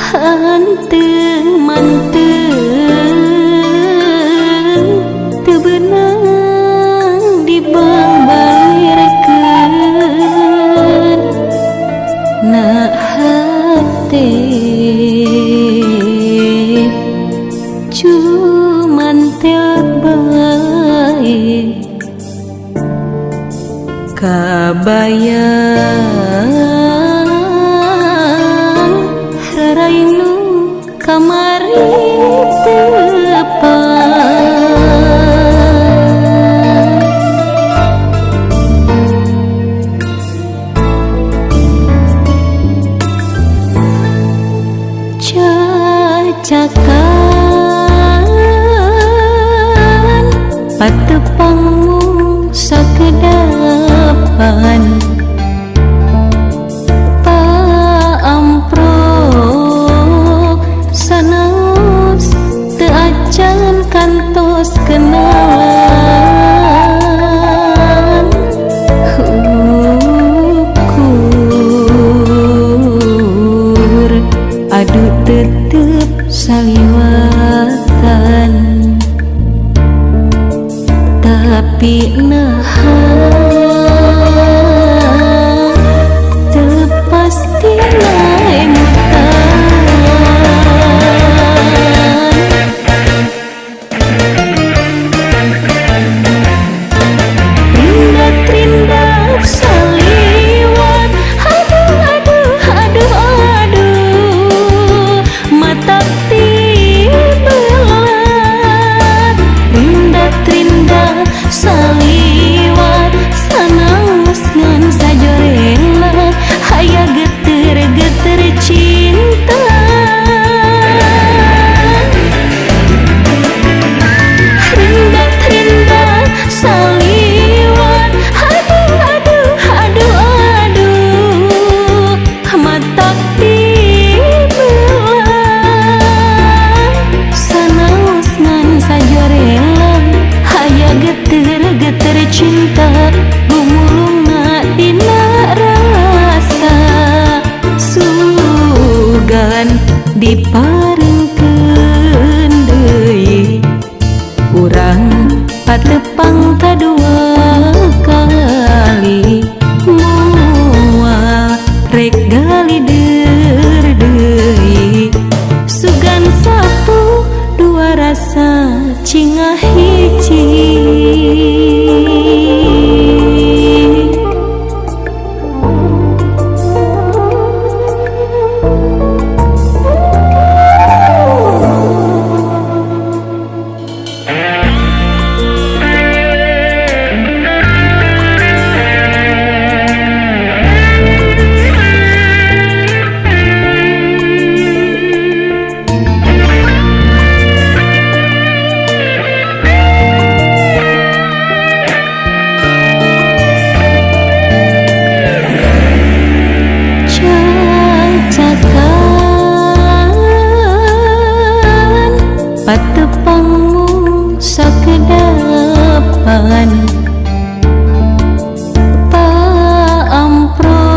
hanteu manteu teu beunang dibangbalirkeun na hate cuman bae kabayang rarainu kamari tepat cacakan patepangmu sakedapan paampro sanaos teu acan kantos kenalan ukur adu tetep saliwatan tapi naha pasti naik rindat saliwat aduh mata tibelat rindat saliwat sanaos ngan sajorengna aya geter cinta rindat saliwat aduh mata tibelat sanaos ngan sajorengna aya geter cinta gumulungna dina rasa sugan diparengkeun deui urang patepang kadua kali moal rek galideur deui sugan sapu dua rasa cingah hiji patepangmu sakedapan paampro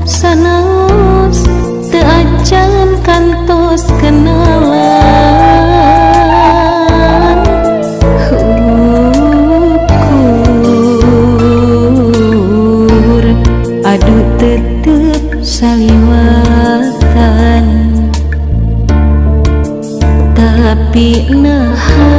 sanaos teu acan kantos kenalan ukur adu tetep saliwatan tapi naha